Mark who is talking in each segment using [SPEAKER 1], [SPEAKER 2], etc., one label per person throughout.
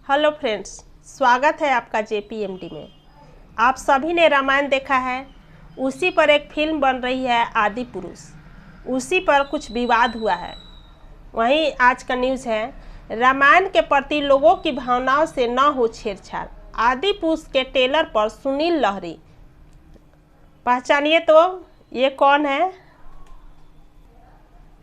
[SPEAKER 1] Hello friends, स्वागत है आपका JPMD में। आप सभी ने रामायण देखा है। उसी पर एक फिल्म बन रही है आदि पुरुष। उसी पर कुछ विवाद हुआ है। वहीं आज का न्यूज़ है, रामायण के प्रति लोगों की भावनाओं से न हो छेड़छाड़। आदि पुरुष के ट्रेलर पर सुनील लहरी। पहचानिए तो ये कौन है?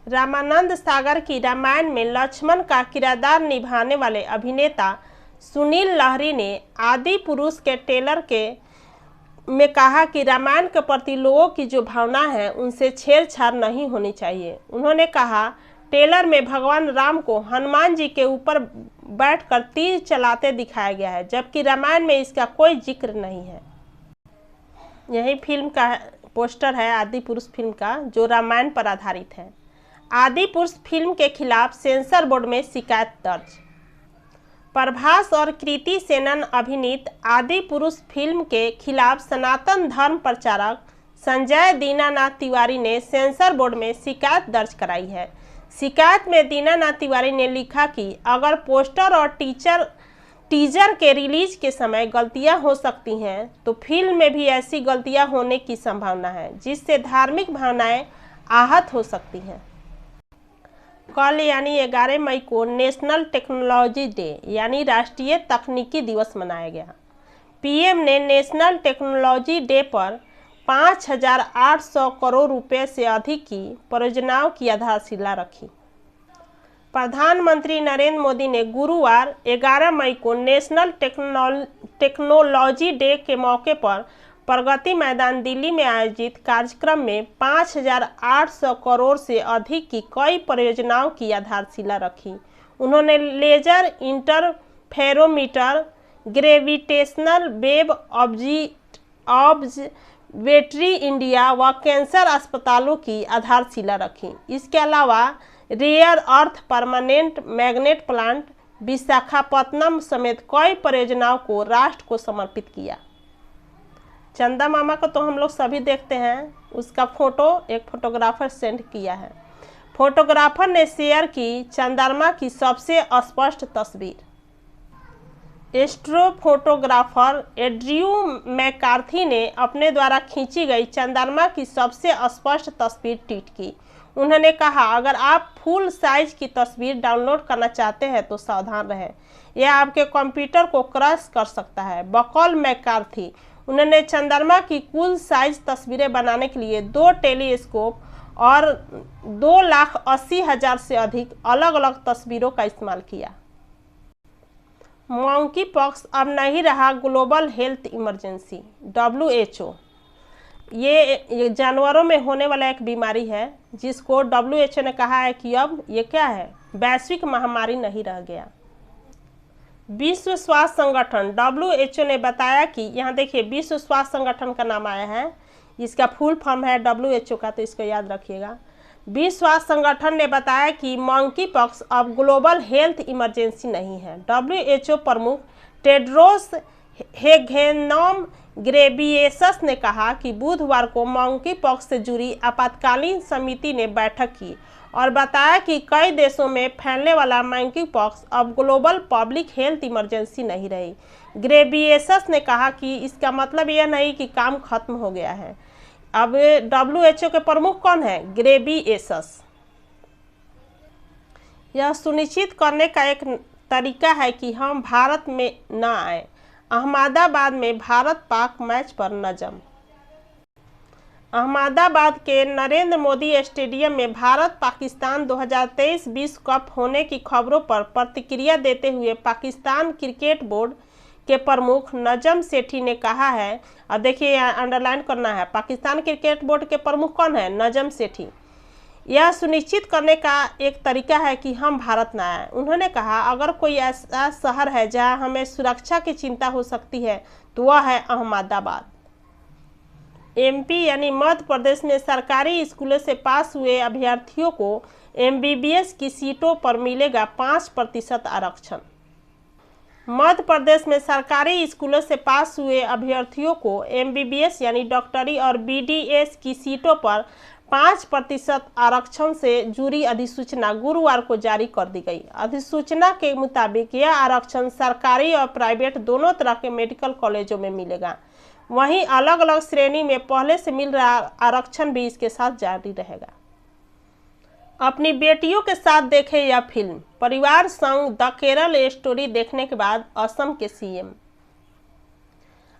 [SPEAKER 1] रामानंद सागर की रामायण में लक्ष्मण का किरदार निभाने वाले अभिनेता सुनील लहरी ने आदि पुरुष के ट्रेलर में कहा कि रामायण के प्रति लोगों की जो भावना है उनसे छेड़छाड़ नहीं होनी चाहिए। उन्होंने कहा, ट्रेलर में भगवान राम को हनुमान जी के ऊपर बैठकर तीर चलाते दिखाया गया है, जबकि रामायण में इसका कोई जिक्र नहीं है। यही फिल्म का पोस्टर है आदि पुरुष फिल्म का, जो रामायण पर आधारित है। आदि पुरुष फिल्म के खिलाफ सेंसर बोर्ड में शिकायत दर्ज। प्रभास और कृति सेनन अभिनीत आदि पुरुष फिल्म के खिलाफ सनातन धर्म प्रचारक संजय दीनानाथ तिवारी ने सेंसर बोर्ड में शिकायत दर्ज कराई है। शिकायत में दीनानाथ तिवारी ने लिखा कि अगर पोस्टर और टीजर के रिलीज के समय गलतियां हो सकती हैं, तो फिल्म में भी ऐसी गलतियां होने की संभावना है, जिससे धार्मिक भावनाएं आहत हो सकती हैं। कल यानी 11 मई को नेशनल टेक्नोलॉजी डे यानी राष्ट्रीय तकनीकी दिवस मनाया गया। पीएम ने नेशनल टेक्नोलॉजी डे पर 5,800 करोड़ रुपए से अधिक की परियोजनाओं की आधारशिला रखी। प्रधानमंत्री नरेंद्र मोदी ने गुरुवार 11 मई को नेशनल टेक्नोलॉजी डे के मौके पर प्रगति मैदान दिल्ली में आयोजित कार्यक्रम में 5,800 करोड़ से अधिक की कई परियोजनाओं की आधारशिला रखी। उन्होंने laser interferometer, gravitational wave observatory India व कैंसर अस्पतालों की आधारशिला रखी। इसके अलावा rare earth permanent magnet plant Visakhapatnam समेत कई परियोजनाओं को राष्ट्र को समर्पित किया। चंदा मामा को तो हम लोग सभी देखते हैं। उसका फोटो एक फोटोग्राफर सेंड किया है। फोटोग्राफर ने शेयर की चंद्रमा की सबसे स्पष्ट तस्वीर। एस्ट्रो फोटोग्राफर एड्रयू मैकार्थी ने अपने द्वारा खींची गई चंद्रमा की सबसे स्पष्ट तस्वीर ट्वीट की। उन्होंने कहा, अगर आप फुल साइज की तस्वीर डाउनलोड करना चाहते हैं तो सावधान रहें, यह आपके कंप्यूटर को क्रैश कर सकता है। बकौल मैकार्थी, उन्होंने चंद्रमा की कुल साइज तस्वीरें बनाने के लिए 2 टेलीस्कोप और 2,80,000 से अधिक अलग अलग तस्वीरों का इस्तेमाल किया। मंकी पॉक्स अब नहीं रहा ग्लोबल हेल्थ इमरजेंसी। WHO, ये जानवरों में होने वाला एक बीमारी है, जिसको WHO ने कहा है कि अब ये क्या है, वैश्विक महामारी नहीं रह गया। विश्व स्वास्थ्य संगठन WHO ने बताया कि, यहाँ देखिए विश्व स्वास्थ्य संगठन का नाम आया है, इसका फुल फॉर्म है WHO का, तो इसको याद रखिएगा। विश्व स्वास्थ्य संगठन ने बताया कि मंकी पॉक्स अब ग्लोबल हेल्थ इमरजेंसी नहीं है। WHO प्रमुख टेड्रोस घेब्रेयेसस घेब्रेयेसस ने कहा कि बुधवार को मंकी पॉक्स से जुड़ी आपातकालीन समिति ने बैठक की और बताया कि कई देशों में फैलने वाला मंकी पॉक्स अब ग्लोबल पब्लिक हेल्थ इमरजेंसी नहीं रही। घेब्रेयेसस ने कहा कि इसका मतलब यह नहीं कि काम खत्म हो गया है। अब WHO के प्रमुख कौन है? घेब्रेयेसस। यह सुनिश्चित करने का एक तरीका है कि हम भारत में न आए। अहमदाबाद में भारत पाक मैच पर नजम। अहमदाबाद के नरेंद्र मोदी स्टेडियम में भारत पाकिस्तान 2023 विश्व कप होने की खबरों पर प्रतिक्रिया देते हुए पाकिस्तान क्रिकेट बोर्ड के प्रमुख नजम सेठी ने कहा है, अब देखिए यहाँ अंडरलाइन करना है, पाकिस्तान क्रिकेट बोर्ड के प्रमुख कौन है? नजम सेठी। यह सुनिश्चित करने का एक तरीका है कि हम भारत न आए। उन्होंने कहा, अगर कोई ऐसा शहर है जहां हमें सुरक्षा की चिंता हो सकती है तो वह है अहमदाबाद। MP यानी मध्य प्रदेश में सरकारी स्कूलों से पास हुए अभ्यर्थियों को MBBS की सीटों पर मिलेगा 5% आरक्षण। मध्य प्रदेश में सरकारी स्कूलों से पास हुए अभ्यर्थियों को MBBS यानी डॉक्टरी और BDS की सीटों पर 5% आरक्षण से जुड़ी अधिसूचना गुरुवार को जारी कर दी गई। अधिसूचना के मुताबिक यह आरक्षण सरकारी और प्राइवेट दोनों तरह के मेडिकल कॉलेजों में मिलेगा। वहीं अलग अलग श्रेणी में पहले से मिल रहा आरक्षण भी इसके साथ जारी रहेगा। अपनी बेटियों के साथ देखें यह फिल्म। परिवार संग द केरल स्टोरी देखने के बाद असम के सीएम,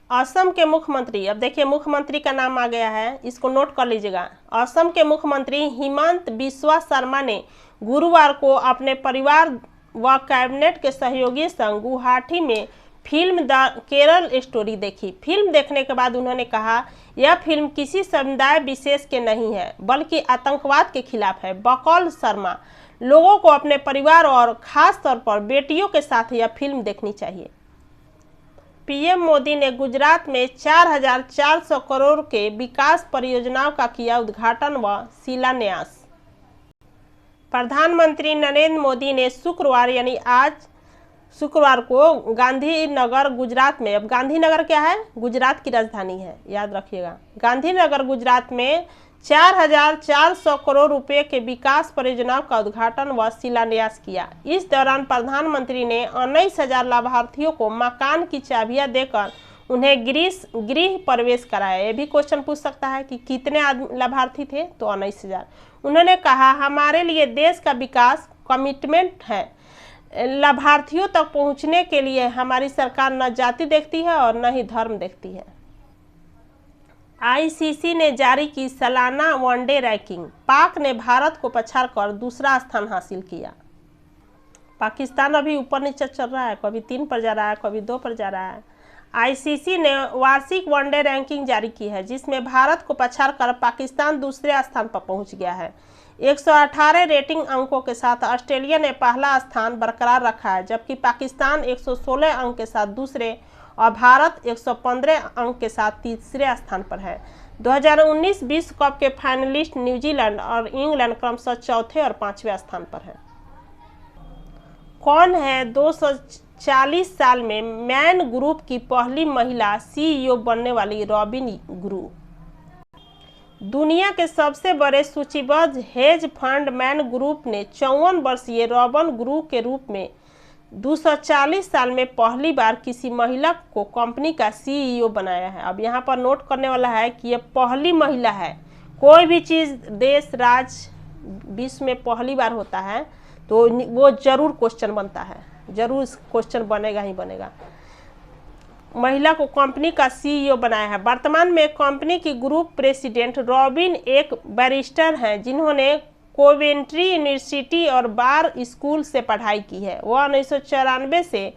[SPEAKER 1] असम के मुख्यमंत्री, अब देखिए मुख्यमंत्री का नाम आ गया है, इसको नोट कर लीजिएगा। असम के मुख्यमंत्री हिमंत बिस्वा शर्मा ने गुरुवार को अपने परिवार व कैबिनेट के सहयोगी संग गुवाहाटी में फिल्म द केरल स्टोरी देखी। फिल्म देखने के बाद उन्होंने कहा, यह फिल्म किसी समुदाय विशेष के नहीं है बल्कि आतंकवाद के खिलाफ है। बकौल शर्मा, लोगों को अपने परिवार और खास तौर पर बेटियों के साथ यह फिल्म देखनी चाहिए। पीएम मोदी ने गुजरात में 4,400 करोड़ के विकास परियोजनाओं का किया उद्घाटन व शिलान्यास। प्रधानमंत्री नरेंद्र मोदी ने शुक्रवार यानी आज शुक्रवार को गांधीनगर गुजरात में, अब गांधीनगर क्या है? गुजरात की राजधानी है, याद रखिएगा। गांधीनगर गुजरात में 4,400 करोड़ रुपए के विकास परियोजनाओं का उद्घाटन व शिलान्यास किया। इस दौरान प्रधानमंत्री ने 19,000 लाभार्थियों को मकान की चाबियां देकर उन्हें गृह प्रवेश कराया। ये भी क्वेश्चन पूछ सकता है कि कितने लाभार्थी थे, तो 19,000। उन्होंने कहा, हमारे लिए देश का विकास कमिटमेंट है। लाभार्थियों तक पहुंचने के लिए हमारी सरकार न जाति देखती है और न ही धर्म देखती है। आईसीसी ने जारी की सालाना वनडे रैंकिंग। पाक ने भारत को पछाड़कर दूसरा स्थान हासिल किया। पाकिस्तान अभी ऊपर नीचे चल रहा है, कभी 3 पर जा रहा है, कभी 2 पर जा रहा है। आईसीसी ने वार्षिक वनडे रैंकिंग जारी की है, जिसमें भारत को पछाड़कर पाकिस्तान दूसरे स्थान पर पहुंच गया है। 118 रेटिंग अंकों के साथ ऑस्ट्रेलिया ने पहला स्थान बरकरार रखा है, जबकि पाकिस्तान 116 अंक के साथ दूसरे और भारत 115 अंक के साथ तीसरे स्थान पर है। 2019 विश्व कप के फाइनलिस्ट न्यूजीलैंड और इंग्लैंड क्रमशः चौथे और 5वें स्थान पर है। कौन है 240 साल में मैन ग्रुप की पहली महिला सीईओ बनने वाली रॉबिन गुरु? दुनिया के सबसे बड़े सूचीबद्ध हेज फंड मैन ग्रुप ने 54 वर्षीय रॉबिन गुरु के रूप में 240 साल में पहली बार किसी महिला को कंपनी का सीईओ बनाया है। अब यहाँ पर नोट करने वाला है कि यह पहली महिला है। कोई भी चीज़ देश राज्य विश्व में पहली बार होता है तो वो जरूर क्वेश्चन बनता है, जरूर क्वेश्चन बनेगा ही बनेगा। महिला को कंपनी का सीईओ बनाया है। वर्तमान में कंपनी की ग्रुप प्रेसिडेंट रॉबिन एक बैरिस्टर हैं, जिन्होंने कोवेंट्री यूनिवर्सिटी और बार स्कूल से पढ़ाई की है। वह 1994 से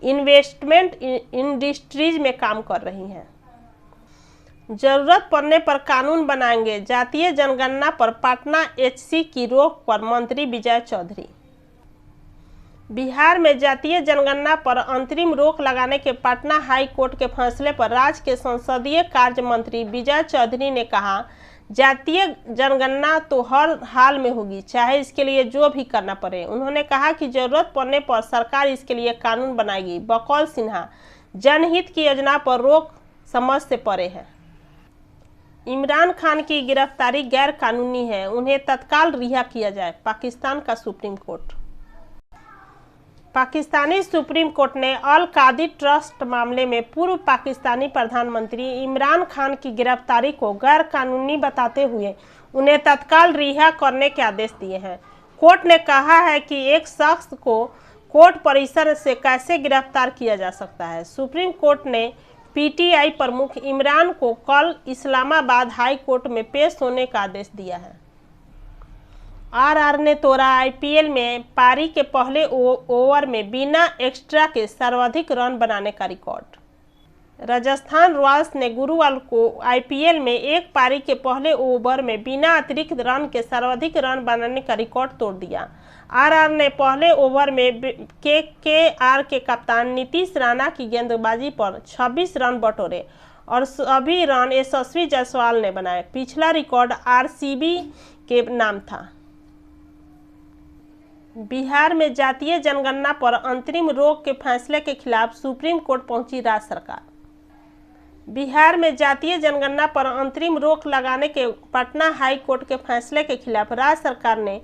[SPEAKER 1] इन्वेस्टमेंट इंडस्ट्रीज में काम कर रही हैं। जरूरत पड़ने पर कानून बनाएंगे। जातीय जनगणना पर पटना एचसी की रोक पर मंत्री विजय चौधरी। बिहार में जातीय जनगणना पर अंतरिम रोक लगाने के पटना हाई कोर्ट के फैसले पर राज्य के संसदीय कार्य मंत्री विजय चौधरी ने कहा, जातीय जनगणना तो हर हाल में होगी, चाहे इसके लिए जो भी करना पड़े। उन्होंने कहा कि जरूरत पड़ने पर सरकार इसके लिए कानून बनाएगी। बकौल सिन्हा, जनहित की योजना पर रोक समझ से परे है। इमरान खान की गिरफ्तारी गैर कानूनी है, उन्हें तत्काल रिहा किया जाए। पाकिस्तान का supreme court. Pakistani supreme court ने अल कादी ट्रस्ट मामले में पूर्व पाकिस्तानी प्रधानमंत्री इमरान खान की गिरफ्तारी को गैर कानूनी बताते हुए उन्हें तत्काल रिहा करने के आदेश दिए हैं। कोर्ट ने कहा है कि एक शख्स को कोर्ट परिसर से कैसे गिरफ्तार किया जा सकता है। सुप्रीम कोर्ट ने पीटीआई प्रमुख इमरान को कल इस्लामाबाद हाई कोर्ट में पेश होने का आदेश दिया है। आरआर ने तोड़ा आईपीएल में पारी के पहले ओवर में बिना एक्स्ट्रा के सर्वाधिक रन बनाने का रिकॉर्ड। राजस्थान रॉयल्स ने गुरुवार को आईपीएल में एक पारी के पहले ओवर में बिना अतिरिक्त रन के सर्वाधिक रन बनाने का रिकॉर्ड तोड़ दिया। आरआर ने पहले ओवर में केकेआर के कप्तान नीतीश राणा की गेंदबाजी पर 26 रन बटोरे और सभी रन यशस्वी जायसवाल ने बनाए। पिछला रिकॉर्ड आरसीबी के नाम था। बिहार में जातीय जनगणना पर अंतरिम रोक के फैसले के खिलाफ सुप्रीम कोर्ट पहुंची राज्य सरकार। बिहार में जातीय जनगणना पर अंतरिम रोक लगाने के पटना हाई कोर्ट के फैसले के खिलाफ राज्य सरकार ने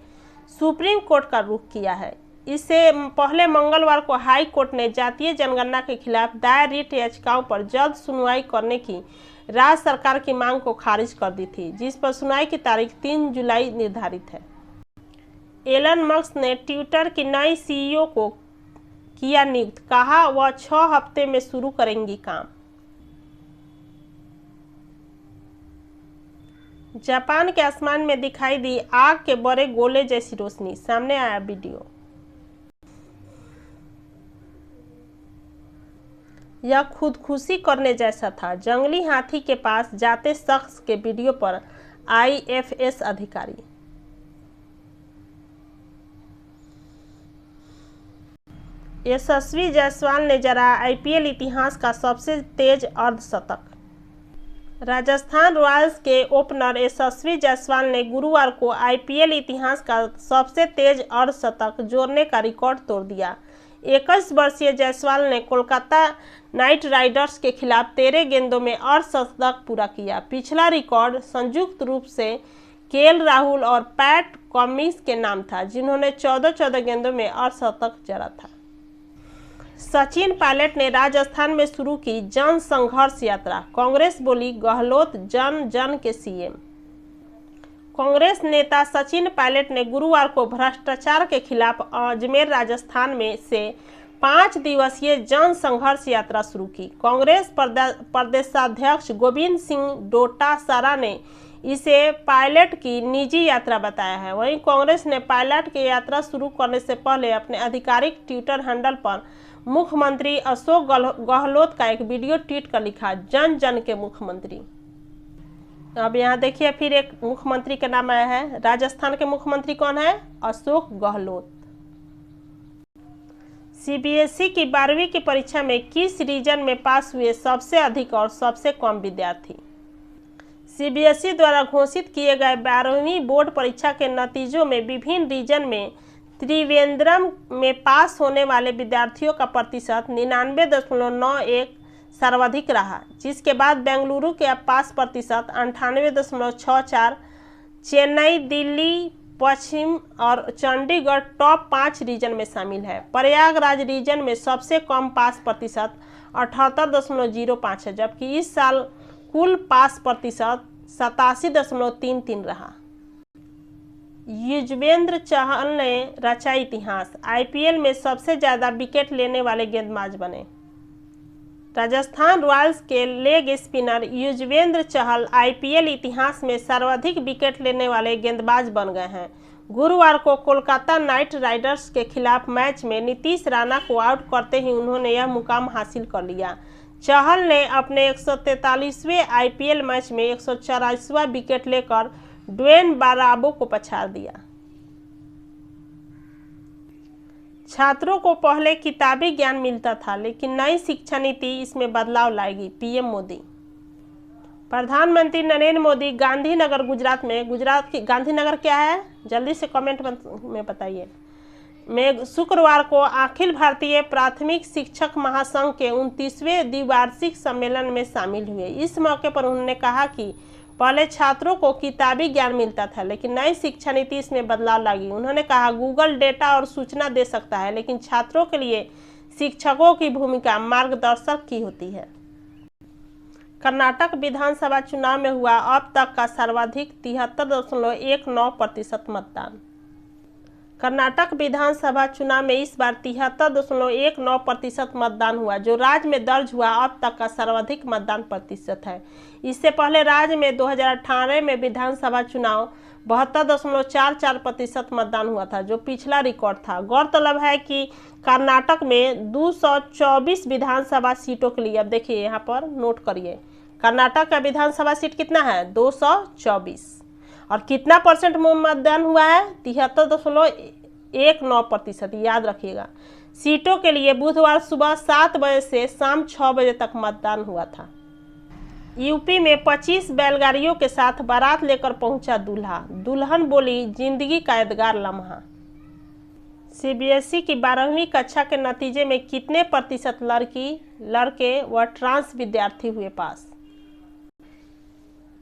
[SPEAKER 1] सुप्रीम कोर्ट का रुख किया है। इससे पहले मंगलवार को हाई कोर्ट ने जातीय जनगणना के खिलाफ दायर रिट याचिकाओं पर जल्द सुनवाई करने की राज्य सरकार की मांग को खारिज कर दी थी, जिस पर सुनवाई की तारीख 3 जुलाई निर्धारित है। एलन मस्क ने ट्विटर की नई सीईओ को किया नियुक्त, कहा वह 6 हफ्ते में शुरू करेंगी काम। जापान के आसमान में दिखाई दी आग के बड़े गोले जैसी रोशनी, सामने आया वीडियो। यह खुदकुशी करने जैसा था, जंगली हाथी के पास जाते शख्स के वीडियो पर आईएफएस अधिकारी। यशस्वी जायसवाल ने जरा आईपीएल इतिहास का सबसे तेज अर्धशतक। राजस्थान रॉयल्स के ओपनर यशस्वी जायसवाल ने गुरुवार को आईपीएल इतिहास का सबसे तेज अर्धशतक जोड़ने का रिकॉर्ड तोड़ दिया। 21 वर्षीय जायसवाल ने कोलकाता नाइट राइडर्स के खिलाफ 13 गेंदों में अर्धशतक पूरा किया। पिछला रिकॉर्ड संयुक्त रूप से केएल राहुल और पैट कमिंस के नाम था, जिन्होंने 14 गेंदों में अर्धशतक जड़ा था। सचिन पायलट ने राजस्थान में शुरू की जन संघर्ष यात्रा, कांग्रेस बोली गहलोत जन जन के सीएम। कांग्रेस नेता सचिन पायलट ने गुरुवार को भ्रष्टाचार के खिलाफ अजमेर राजस्थान में से 5 दिवसीय जन संघर्ष यात्रा शुरू की। कांग्रेस प्रदेशाध्यक्ष गोविंद सिंह डोटासरा ने इसे पायलट की निजी यात्रा बताया है। वहीं कांग्रेस ने पायलट की यात्रा शुरू करने से पहले अपने आधिकारिक ट्विटर हैंडल पर मुख्यमंत्री अशोक गहलोत का एक वीडियो ट्वीट कर लिखा, जन जन के मुख्यमंत्री। अब यहाँ देखिए फिर एक मुख्यमंत्री का नाम आया है। राजस्थान के मुख्यमंत्री कौन है? अशोक गहलोत। सीबीएसई की 12वीं की परीक्षा में किस रीजन में पास हुए सबसे अधिक और सबसे कम विद्यार्थी? सीबीएसई द्वारा घोषित किए गए 12वीं बोर्ड परीक्षा के नतीजों में विभिन्न रीजन में त्रिवेंद्रम में पास होने वाले विद्यार्थियों का प्रतिशत 99.91 सर्वाधिक रहा, जिसके बाद बेंगलुरु के पास प्रतिशत 98.64, चेन्नई, दिल्ली, पश्चिम और चंडीगढ़ टॉप 5 रीजन में शामिल है। प्रयागराज रीजन में सबसे कम पास प्रतिशत 78.05 है, जबकि इस साल कुल पास प्रतिशत 87.33 रहा। युजवेंद्र चहल ने रचा इतिहास, आईपीएल में सबसे ज्यादा विकेट लेने वाले गेंदबाज बने। राजस्थान रॉयल्स के leg spinner Yuzvendra Chahal IPL इतिहास में सर्वाधिक विकेट लेने वाले गेंदबाज बन गए हैं। गुरुवार को कोलकाता नाइट राइडर्स के खिलाफ मैच में नीतीश राणा को आउट करते ही उन्होंने यह मुकाम हासिल कर लिया। चहल ने अपने 143वें आईपीएल मैच में 184वां विकेट लेकर ड्वेन ब्रावो को पछाड़ दिया। छात्रों को पहले किताबी ज्ञान मिलता था, लेकिन नई शिक्षा नीति इसमें बदलाव लाएगी, पीएम मोदी। प्रधानमंत्री नरेंद्र मोदी गांधीनगर गुजरात में, गुजरात की गांधीनगर क्या है जल्दी से कमेंट में बताइए, में शुक्रवार को अखिल भारतीय प्राथमिक शिक्षक महासंघ के 29वें द्विवार्षिक सम्मेलन में शामिल हुए। इस मौके पर उन्होंने कहा कि पहले छात्रों को किताबी ज्ञान मिलता था, लेकिन नई शिक्षा नीति इसमें बदलाव लाएगी। उन्होंने कहा, गूगल डेटा और सूचना दे सकता है, लेकिन छात्रों के लिए शिक्षकों की भूमिका मार्गदर्शक की होती है। कर्नाटक विधानसभा चुनाव में हुआ अब तक का सर्वाधिक 73.19% मतदान। कर्नाटक विधानसभा चुनाव में इस बार 73.19% मतदान हुआ, जो राज्य में दर्ज हुआ अब तक का सर्वाधिक मतदान प्रतिशत है। इससे पहले राज्य में 2018 में विधानसभा चुनाव 72.44% मतदान हुआ था, जो पिछला रिकॉर्ड था। गौरतलब है कि कर्नाटक में 224 विधानसभा सीटों के लिए, अब देखिए यहाँ पर नोट करिए, कर्नाटक का विधानसभा सीट कितना है 224, और कितना परसेंट मतदान हुआ है 73.19%, याद रखिएगा। सीटों के लिए बुधवार सुबह 7 बजे से शाम 6 बजे तक मतदान हुआ था। यूपी में 25 बैलगाड़ियों के साथ बारात लेकर पहुंचा दूल्हा, दुल्हन बोली जिंदगी का यादगार लम्हा। सीबीएसई की 12वीं कक्षा के नतीजे में कितने प्रतिशत लड़के व ट्रांस विद्यार्थी हुए पास?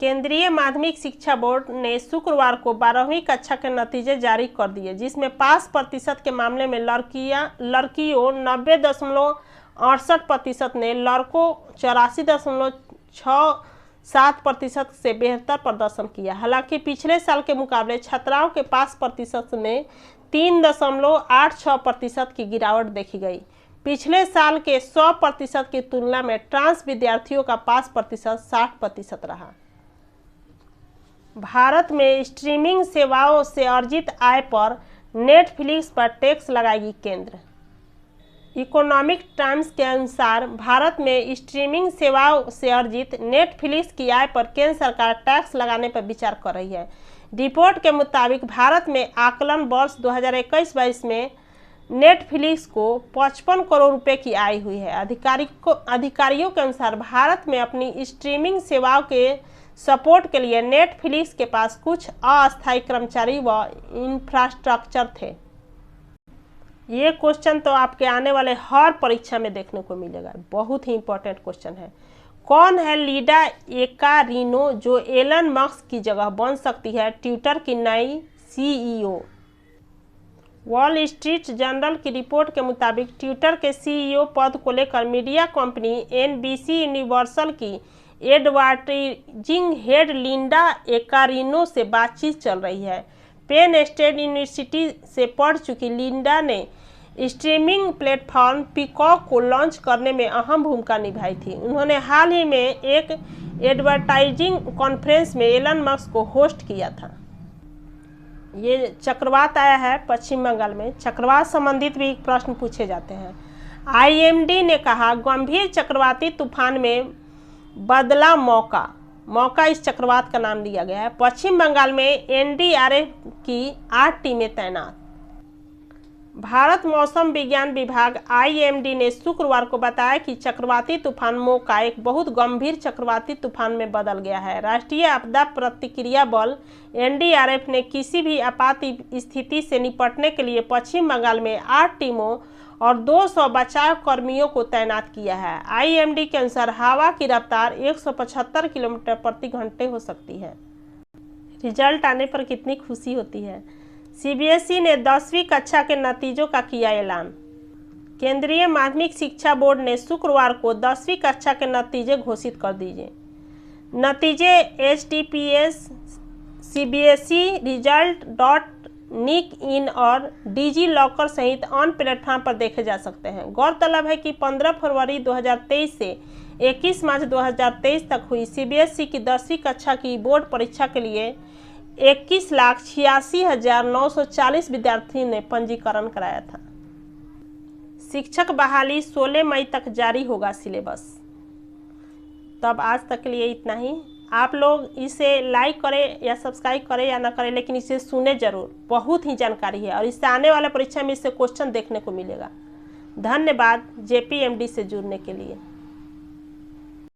[SPEAKER 1] केंद्रीय माध्यमिक शिक्षा बोर्ड ने शुक्रवार को 12वीं कक्षा के नतीजे जारी कर दिए, जिसमें पास प्रतिशत के मामले में लड़कियों 90.68% ने, लड़कों 84.67% से बेहतर प्रदर्शन किया। हालांकि पिछले साल के मुकाबले छात्राओं के पास प्रतिशत में 3.86% की गिरावट देखी गई। पिछले साल के 100% की तुलना में ट्रांस विद्यार्थियों का पास प्रतिशत 60% रहा। भारत में स्ट्रीमिंग सेवाओं से अर्जित आय पर नेटफ्लिक्स पर टैक्स लगाएगी केंद्र। इकोनॉमिक टाइम्स के अनुसार भारत में स्ट्रीमिंग सेवाओं से अर्जित नेटफ्लिक्स की आय पर केंद्र सरकार टैक्स लगाने पर विचार कर रही है। रिपोर्ट के मुताबिक भारत में आकलन वर्ष 2021-22 में नेटफ्लिक्स को 55 करोड़ रुपए की आय हुई है। अधिकारियों के अनुसार भारत में अपनी स्ट्रीमिंग सेवाओं के सपोर्ट के लिए नेटफ्लिक्स के पास कुछ अस्थायी कर्मचारी व इंफ्रास्ट्रक्चर थे। ये क्वेश्चन तो आपके आने वाले हर परीक्षा में देखने को मिलेगा, बहुत ही इंपॉर्टेंट क्वेश्चन है। कौन है लिडा एकारिनो जो एलन मस्क की जगह बन सकती है ट्विटर की नई सीईओ? वॉल स्ट्रीट जर्नल की रिपोर्ट के मुताबिक ट्विटर के सीईओ पद को लेकर मीडिया कंपनी एनबीसी यूनिवर्सल की एडवर्टाइजिंग हेड लिंडा एकारिनो से बातचीत चल रही है। पेन स्टेट यूनिवर्सिटी से पढ़ चुकी लिंडा ने स्ट्रीमिंग प्लेटफॉर्म पीकॉक को लॉन्च करने में अहम भूमिका निभाई थी। उन्होंने हाल ही में एक एडवर्टाइजिंग कॉन्फ्रेंस में एलन मस्क को होस्ट किया था। ये चक्रवात आया है पश्चिम बंगाल में, चक्रवात संबंधित भी प्रश्न पूछे जाते हैं। आईएमडी ने कहा गंभीर चक्रवाती तूफान में बदला मौका इस चक्रवात का नाम दिया गया है। पश्चिम बंगाल में एनडीआरएफ की 8 टीमें तैनात। भारत मौसम विज्ञान विभाग आईएमडी ने शुक्रवार को बताया कि चक्रवाती तूफान मोका एक बहुत गंभीर चक्रवाती तूफान में बदल गया है। राष्ट्रीय आपदा प्रतिक्रिया बल एनडीआरएफ ने किसी भी आपात स्थिति से निपटने के लिए पश्चिम बंगाल में 8 टीमों और 200 बचाव कर्मियों को तैनात किया है। आईएमडी के अनुसार हवा की रफ्तार 175 किलोमीटर प्रति घंटे हो सकती है। रिजल्ट आने पर कितनी खुशी होती है। सीबीएसई ने 10वीं कक्षा के नतीजों का किया ऐलान। केंद्रीय माध्यमिक शिक्षा बोर्ड ने शुक्रवार को 10वीं कक्षा के नतीजे घोषित कर दिए। नतीजे https cbse-result.nic.in और डिजी लॉकर सहित अन्य प्लेटफॉर्म पर देखे जा सकते हैं। गौरतलब है कि 15 फरवरी 2023 से 21 मार्च 2023 तक हुई सीबीएसई की 10वीं कक्षा की बोर्ड परीक्षा के लिए 21,86,940 विद्यार्थी ने पंजीकरण कराया था। शिक्षक बहाली 16 मई तक जारी होगा सिलेबस। तब आज तक के लिए इतना ही। आप लोग इसे लाइक करें या सब्सक्राइब करें या ना करें, लेकिन इसे सुने जरूर, बहुत ही जानकारी है और इससे आने वाले परीक्षा में इससे क्वेश्चन देखने को मिलेगा। धन्यवाद जेपीएमडी से जुड़ने के लिए।